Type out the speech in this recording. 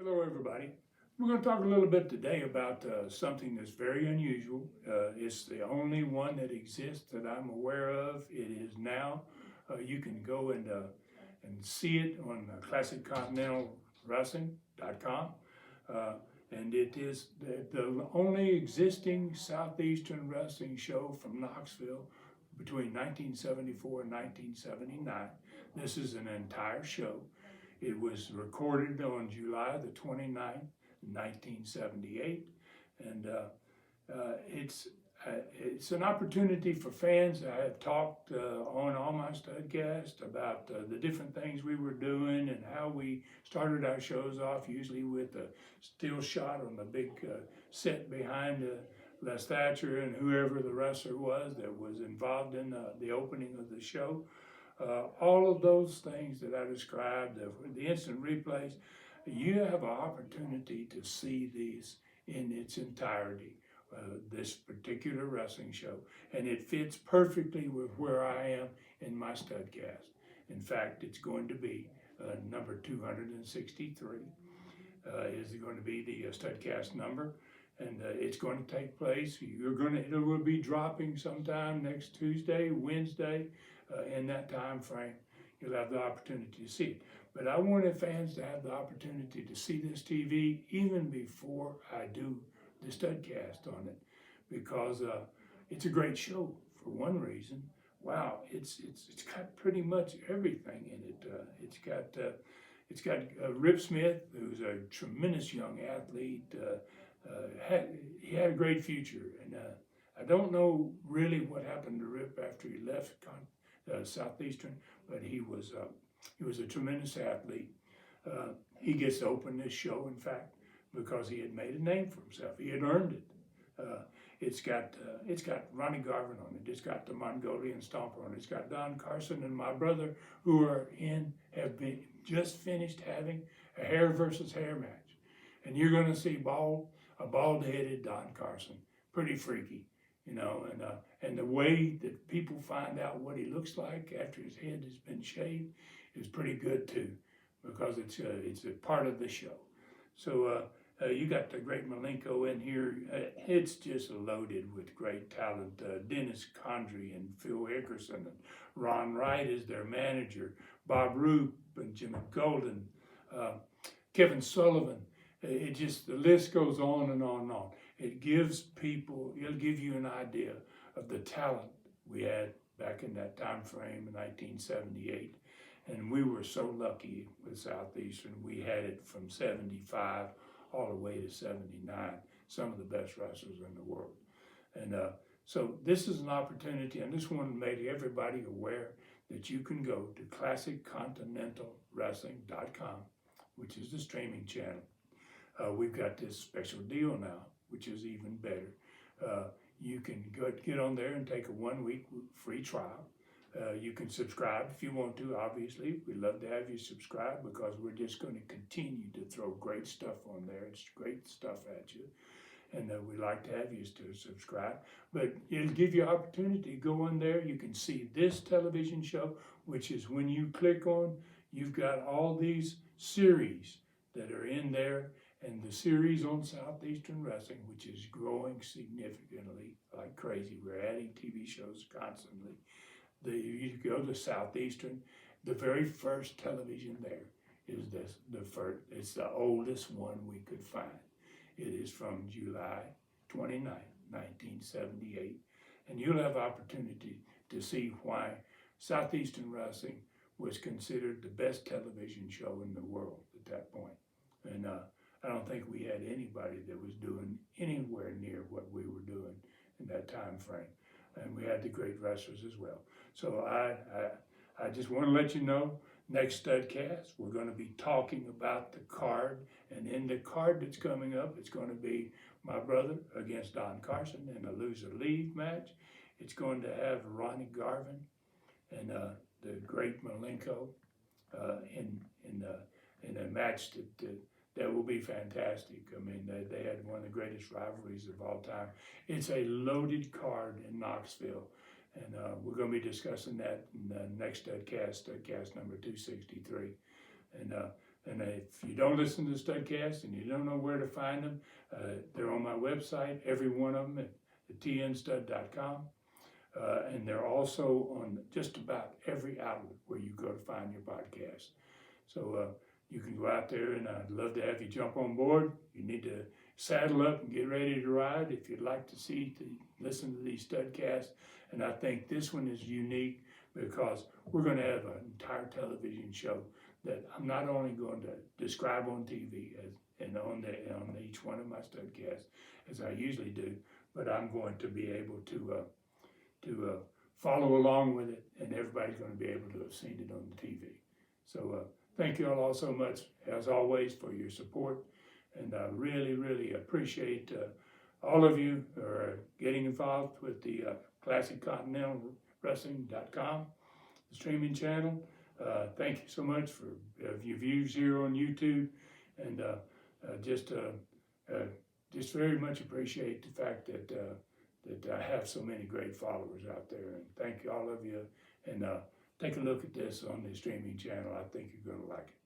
Hello, everybody. We're going to talk a little bit today about something that's very unusual. It's the only one that exists that I'm aware of. It is now. You can go and see it on ClassicContinentalWrestling.com. And it is the only existing Southeastern wrestling show from Knoxville between 1974 and 1979. This is an entire show. It was recorded on July the 29th, 1978, and it's an opportunity for fans. I have talked on all my studcasts about the different things we were doing and how we started our shows off, usually with a still shot on the big set behind Les Thatcher and whoever the wrestler was that was involved in the opening of the show. All of those things that I described, the instant replays, you have an opportunity to see these in its entirety, this particular wrestling show, and it fits perfectly with where I am in my studcast. In fact, it's going to be number 263 is going to be the studcast number, and it's going to take place. It will be dropping sometime next Tuesday, Wednesday. In that time frame, you'll have the opportunity to see it. But I wanted fans to have the opportunity to see this TV even before I do the studcast on it, because it's a great show for one reason. Wow, it's got pretty much everything in it. It's got Rip Smith, who's a tremendous young athlete. He had a great future, and I don't know really what happened to Rip after he left Southeastern, but he was a tremendous athlete. He gets to open this show, in fact, because he had made a name for himself. He had earned it. It's got Ronnie Garvin on it. It's got the Mongolian Stomper on it. It's got Don Carson and my brother, who have been just finished having a hair versus hair match, and you're going to see a bald-headed Don Carson, pretty freaky. And the way that people find out what he looks like after his head has been shaved is pretty good too, because it's a part of the show. So you got the great Malenko in here. It's just loaded with great talent. Dennis Condrey and Phil Hickerson, and Ron Wright is their manager. Bob Roop and Jimmy Golden, Kevin Sullivan. The list goes on and on and on. It'll give you an idea of the talent we had back in that time frame in 1978. And we were so lucky with Southeastern. We had it from 75 all the way to 79, some of the best wrestlers in the world. And so this is an opportunity, and this one made everybody aware that you can go to ClassicContinentalWrestling.com, which is the streaming channel. We've got this special deal now, which is even better. You can get on there and take a 1-week free trial. You can subscribe if you want to, obviously. We'd love to have you subscribe, because we're just going to continue to throw great stuff on there. It's great stuff at you. And we'd like to have you to subscribe. But it'll give you opportunity to go on there. You can see this television show, which is when you click on, you've got all these series that are in there. And the series on Southeastern Wrestling, which is growing significantly like crazy. We're adding TV shows constantly. You go to Southeastern, the very first television there is it's the oldest one we could find. It is from July 29, 1978. And you'll have opportunity to see why Southeastern Wrestling was considered the best television show in the world at that point. And I don't think we had anybody that was doing anywhere near what we were doing in that time frame. And we had the great wrestlers as well. So I just want to let you know, next studcast, we're going to be talking about the card. And in the card that's coming up, it's going to be my brother against Don Carson in a loser-leave match. It's going to have Ronnie Garvin and the great Malenko in a match that will be fantastic. I mean, they had one of the greatest rivalries of all time. It's a loaded card in Knoxville, and we're going to be discussing that in the next studcast number 263. And And if you don't listen to the Studcast and you don't know where to find them, they're on my website, every one of them at tnstud.com. And they're also on just about every outlet where you go to find your podcast. So you can go out there, and I'd love to have you jump on board. You need to saddle up and get ready to ride if you'd like to listen to these Studcasts. And I think this one is unique because we're going to have an entire television show that I'm not only going to describe on TV and on each one of my Studcasts as I usually do, but I'm going to be able to follow along with it, and everybody's going to be able to have seen it on the TV. So thank you all so much, as always, for your support, and I really, really appreciate all of you who are getting involved with the ClassicContinentalWrestling.com, the streaming channel. Thank you so much for your views here on YouTube, and just very much appreciate the fact that I have so many great followers out there. And thank you, all of you. And take a look at this on the streaming channel. I think you're going to like it.